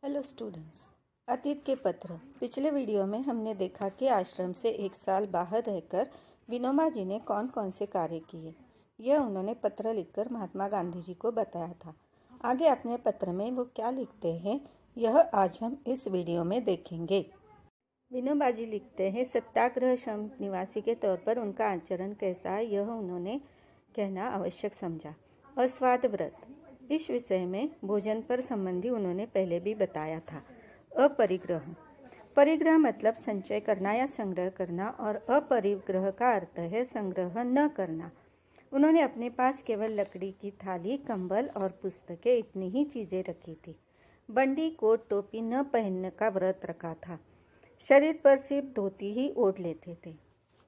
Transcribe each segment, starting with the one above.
Hello students, अतीत के पत्र। पिछले वीडियो में हमने देखा कि आश्रम से एक साल बाहर रहकर विनोबा जी ने कौन कौन से कार्य किए। यह उन्होंने पत्र लिखकर महात्मा गांधी जी को बताया था। आगे अपने पत्र में वो क्या लिखते हैं, यह आज हम इस वीडियो में देखेंगे। विनोबा जी लिखते हैं, सत्याग्रह श्रम निवासी के तौर पर उनका आचरण कैसा है, यह उन्होंने कहना आवश्यक समझा। अस्वाद व्रत, इस विषय में भोजन पर संबंधी उन्होंने पहले भी बताया था। अपरिग्रह, परिग्रह मतलब संचय करना या संग्रह करना, और अपरिग्रह का अर्थ है संग्रह न करना। उन्होंने अपने पास केवल लकड़ी की थाली, कंबल और पुस्तकें, इतनी ही चीजें रखी थी। बंडी, कोट, टोपी न पहनने का व्रत रखा था। शरीर पर सिर्फ धोती ही ओढ़ लेते थे।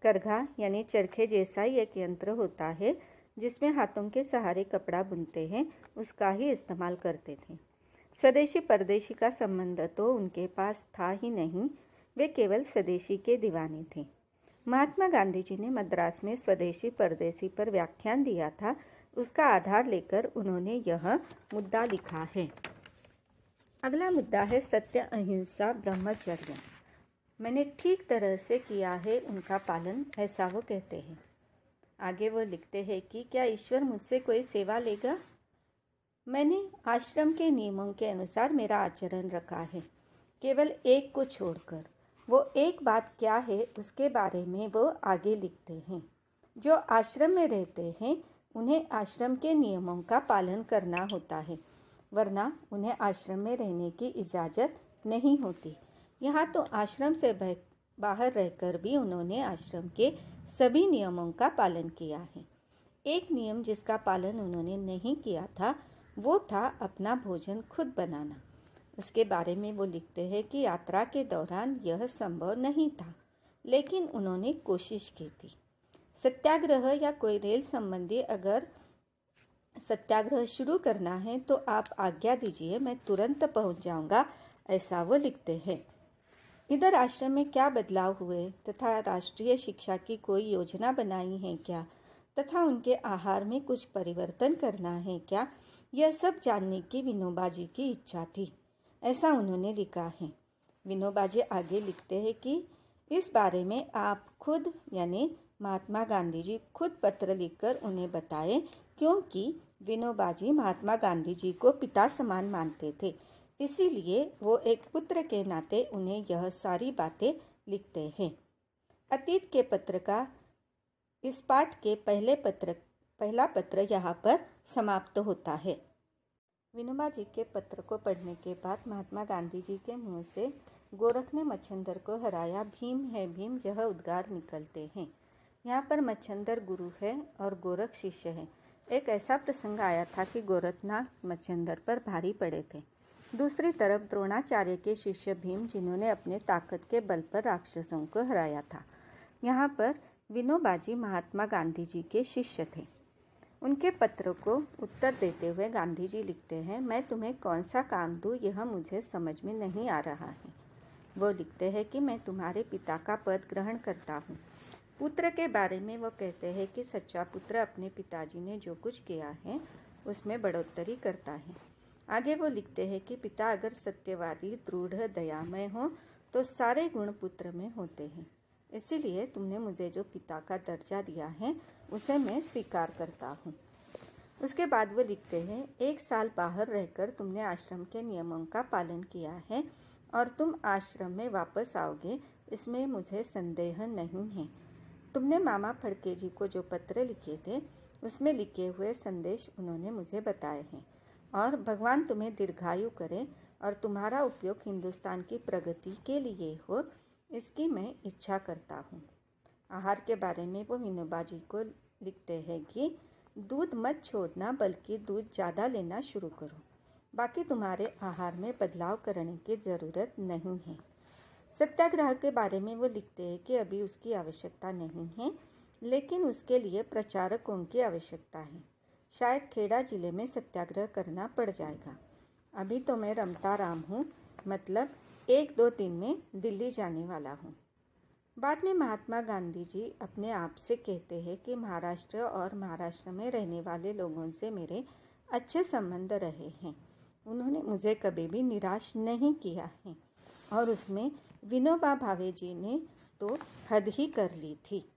करघा यानी चरखे जैसा ही एक यंत्र होता है जिसमें हाथों के सहारे कपड़ा बुनते हैं, उसका ही इस्तेमाल करते थे। स्वदेशी परदेशी का संबंध तो उनके पास था ही नहीं, वे केवल स्वदेशी के दीवाने थे। महात्मा गांधी जी ने मद्रास में स्वदेशी परदेशी पर व्याख्यान दिया था, उसका आधार लेकर उन्होंने यह मुद्दा लिखा है। अगला मुद्दा है सत्य, अहिंसा, ब्रह्मचर्य। मैंने ठीक तरह से किया है उनका पालन, ऐसा वो कहते हैं। आगे वो लिखते हैं कि क्या ईश्वर मुझसे कोई सेवा लेगा? मैंने आश्रम के नियमों के अनुसार मेरा आचरण रखा है, केवल एक को छोड़कर। वो एक बात क्या है उसके बारे में वो आगे लिखते हैं। जो आश्रम में रहते हैं उन्हें आश्रम के नियमों का पालन करना होता है, वरना उन्हें आश्रम में रहने की इजाज़त नहीं होती। यहाँ तो आश्रम से बाहर रहकर भी उन्होंने आश्रम के सभी नियमों का पालन किया है। एक नियम जिसका पालन उन्होंने नहीं किया था वो था अपना भोजन खुद बनाना। उसके बारे में वो लिखते हैं कि यात्रा के दौरान यह संभव नहीं था, लेकिन उन्होंने कोशिश की थी। सत्याग्रह या कोई रेल संबंधी अगर सत्याग्रह शुरू करना है तो आप आज्ञा दीजिए, मैं तुरंत पहुंच जाऊंगा, ऐसा वो लिखते हैं। इधर आश्रम में क्या बदलाव हुए तथा राष्ट्रीय शिक्षा की कोई योजना बनाई है क्या, तथा उनके आहार में कुछ परिवर्तन करना है क्या, यह सब जानने की विनोबा जी की इच्छा थी, ऐसा उन्होंने लिखा है। विनोबा जी आगे लिखते हैं कि इस बारे में आप खुद यानी महात्मा गांधी जी खुद पत्र लिखकर उन्हें बताएं, क्योंकि विनोबा जी महात्मा गांधी जी को पिता समान मानते थे, इसीलिए वो एक पुत्र के नाते उन्हें यह सारी बातें लिखते हैं। अतीत के पत्र का इस पाठ के पहला पत्र यहाँ पर समाप्त होता है। विनोबा जी के पत्र को पढ़ने के बाद महात्मा गांधी जी के मुंह से गोरख ने मच्छंदर को हराया, भीम है भीम, यह उद्गार निकलते हैं। यहाँ पर मच्छंदर गुरु है और गोरख शिष्य है। एक ऐसा प्रसंग आया था कि गोरखनाथ मच्छंदर पर भारी पड़े थे। दूसरी तरफ द्रोणाचार्य के शिष्य भीम, जिन्होंने अपने ताकत के बल पर राक्षसों को हराया था। यहाँ पर विनोबा जी महात्मा गांधी जी के शिष्य थे। उनके पत्र को उत्तर देते हुए गांधी जी लिखते हैं, मैं तुम्हें कौन सा काम दूँ यह मुझे समझ में नहीं आ रहा है। वो लिखते हैं कि मैं तुम्हारे पिता का पद ग्रहण करता हूँ। पुत्र के बारे में वो कहते हैं कि सच्चा पुत्र अपने पिताजी ने जो कुछ किया है उसमें बढ़ोतरी करता है। आगे वो लिखते हैं कि पिता अगर सत्यवादी, दृढ़, दयामय हो तो सारे गुण पुत्र में होते हैं, इसीलिए तुमने मुझे जो पिता का दर्जा दिया है उसे मैं स्वीकार करता हूँ। उसके बाद वो लिखते हैं, एक साल बाहर रहकर तुमने आश्रम के नियमों का पालन किया है और तुम आश्रम में वापस आओगे, इसमें मुझे संदेह नहीं है। तुमने मामा फड़के जी को जो पत्र लिखे थे उसमें लिखे हुए संदेश उन्होंने मुझे बताए हैं, और भगवान तुम्हें दीर्घायु करे और तुम्हारा उपयोग हिंदुस्तान की प्रगति के लिए हो, इसकी मैं इच्छा करता हूँ। आहार के बारे में वो विनोबा जी को लिखते हैं कि दूध मत छोड़ना, बल्कि दूध ज़्यादा लेना शुरू करो, बाकी तुम्हारे आहार में बदलाव करने की ज़रूरत नहीं है। सत्याग्रह के बारे में वो लिखते हैं कि अभी उसकी आवश्यकता नहीं है, लेकिन उसके लिए प्रचारकों की आवश्यकता है। शायद खेड़ा जिले में सत्याग्रह करना पड़ जाएगा। अभी तो मैं रमता राम हूँ, मतलब 1-2 दिन में दिल्ली जाने वाला हूँ। बाद में महात्मा गांधी जी अपने आप से कहते हैं कि महाराष्ट्र और महाराष्ट्र में रहने वाले लोगों से मेरे अच्छे संबंध रहे हैं। उन्होंने मुझे कभी भी निराश नहीं किया है। और उसमें विनोबा भावे जी ने तो हद ही कर ली थी।